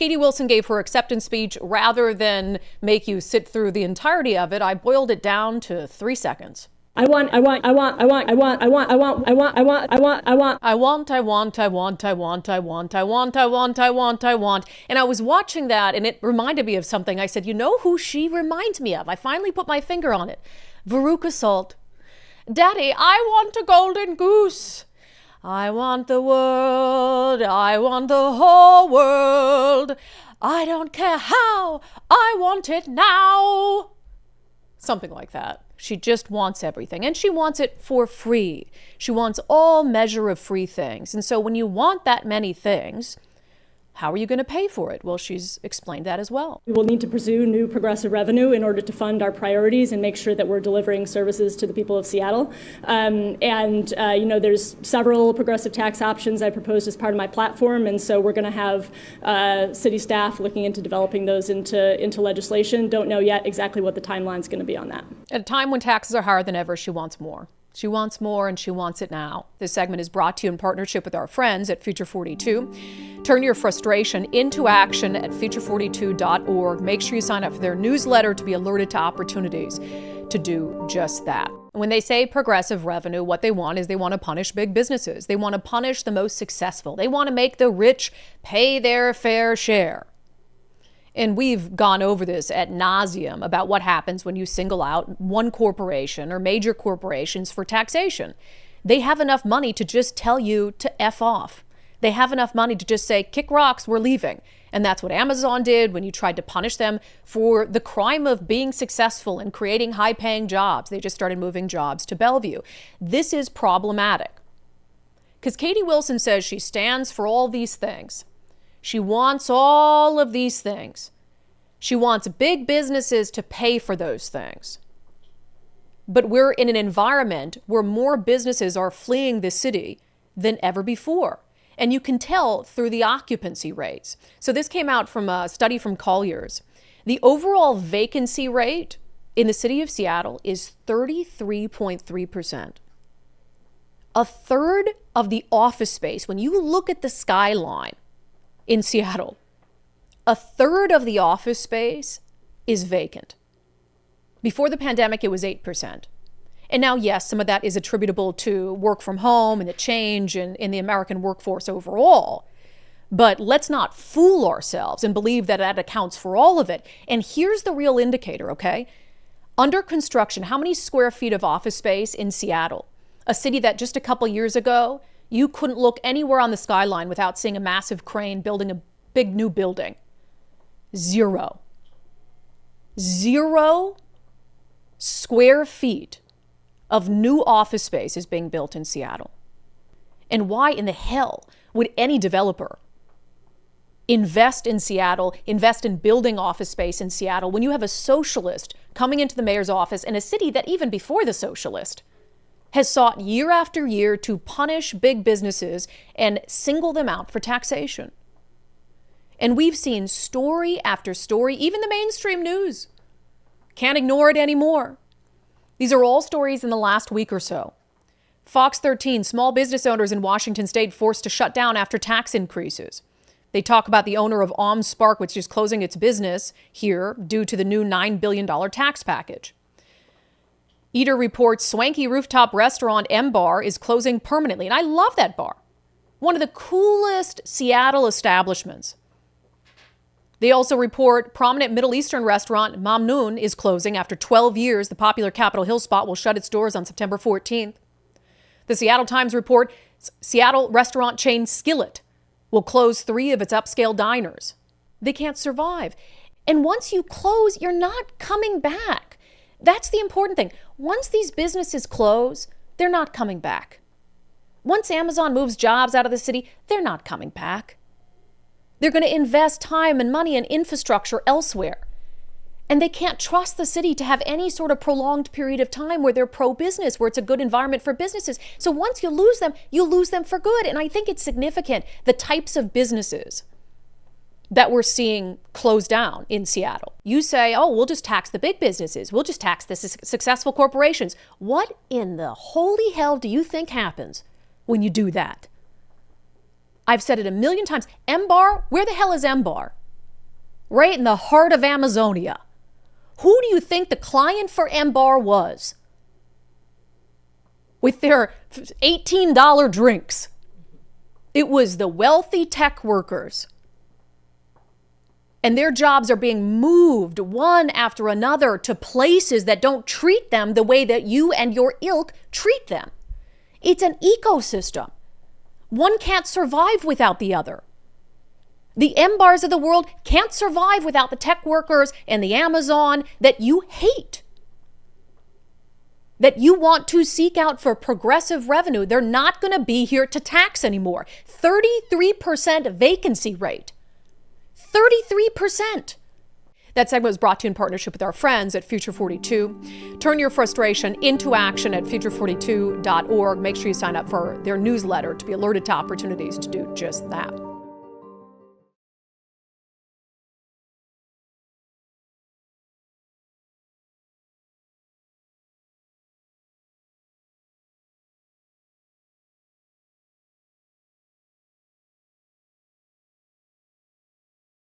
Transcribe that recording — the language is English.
Katie Wilson gave her acceptance speech. Rather than make you sit through the entirety of it, I boiled it down to 3 seconds. I want. And I was watching that and it reminded me of something. I said, you know who she reminds me of? I finally put my finger on it. Veruca Salt. Daddy, I want a golden goose. I want the world. I want the whole world. I don't care how. I want it now. Something like that. She just wants everything, and she wants it for free. She wants all measure of free things. And so when you want that many things, how are you going to pay for it? Well, she's explained that as well. We will need to pursue new progressive revenue in order to fund our priorities and make sure that we're delivering services to the people of Seattle. There's several progressive tax options I proposed as part of my platform, and so we're going to have city staff looking into developing those into legislation. Don't know yet exactly what the timeline is going to be on that. At a time when taxes are higher than ever, she wants more. She wants more, and she wants it now. This segment is brought to you in partnership with our friends at Future 42. Turn your frustration into action at future42.org. Make sure you sign up for their newsletter to be alerted to opportunities to do just that. When they say progressive revenue, what they want is they want to punish big businesses. They want to punish the most successful. They want to make the rich pay their fair share. And we've gone over this ad nauseum about what happens when you single out one corporation or major corporations for taxation. They have enough money to just tell you to F off. They have enough money to just say, kick rocks, we're leaving. And that's what Amazon did when you tried to punish them for the crime of being successful and creating high-paying jobs. They just started moving jobs to Bellevue. This is problematic because Katie Wilson says she stands for all these things. She wants all of these things. She wants big businesses to pay for those things. But we're in an environment where more businesses are fleeing the city than ever before. And you can tell through the occupancy rates. So this came out from a study from Colliers. The overall vacancy rate in the city of Seattle is 33.3%. A third of the office space, when you look at the skyline, in Seattle, a third of the office space is vacant. Before the pandemic, it was 8%. And now, yes, some of that is attributable to work from home and the change in the American workforce overall. But let's not fool ourselves and believe that that accounts for all of it. And here's the real indicator, okay? Under construction, how many square feet of office space in Seattle? A city that just a couple years ago, you couldn't look anywhere on the skyline without seeing a massive crane building a big new building. 0. 0 square feet of new office space is being built in Seattle. And why in the hell would any developer invest in Seattle, invest in building office space in Seattle when you have a socialist coming into the mayor's office in a city that even before the socialist has sought year after year to punish big businesses and single them out for taxation? And we've seen story after story, even the mainstream news can't ignore it anymore. These are all stories in the last week or so. Fox 13, small business owners in Washington state forced to shut down after tax increases. They talk about the owner of Spark, which is closing its business here due to the new $9 billion tax package. Eater reports swanky rooftop restaurant M Bar is closing permanently. And I love that bar. One of the coolest Seattle establishments. They also report prominent Middle Eastern restaurant Mamnoon is closing after 12 years. The popular Capitol Hill spot will shut its doors on September 14th. The Seattle Times report Seattle restaurant chain Skillet will close 3 of its upscale diners. They can't survive. And once you close, you're not coming back. That's the important thing. Once these businesses close, they're not coming back. Once Amazon moves jobs out of the city, they're not coming back. They're going to invest time and money and infrastructure elsewhere. And they can't trust the city to have any sort of prolonged period of time where they're pro-business, where it's a good environment for businesses. So once you lose them for good. And I think it's significant, the types of businesses that we're seeing close down in Seattle. You say, oh, we'll just tax the big businesses. We'll just tax the successful corporations. What in the holy hell do you think happens when you do that? I've said it a million times. M Bar, where the hell is M Bar? right in the heart of Amazonia. Who do you think the client for MBAR was? With their $18 drinks. It was the wealthy tech workers. And their jobs are being moved one after another to places that don't treat them the way that you and your ilk treat them. It's an ecosystem. One can't survive without the other. The MBARs of the world can't survive without the tech workers and the Amazon that you hate, that you want to seek out for progressive revenue. They're not going to be here to tax anymore. 33% vacancy rate. 33%. That segment was brought to you in partnership with our friends at Future 42. Turn your frustration into action at future42.org. Make sure you sign up for their newsletter to be alerted to opportunities to do just that.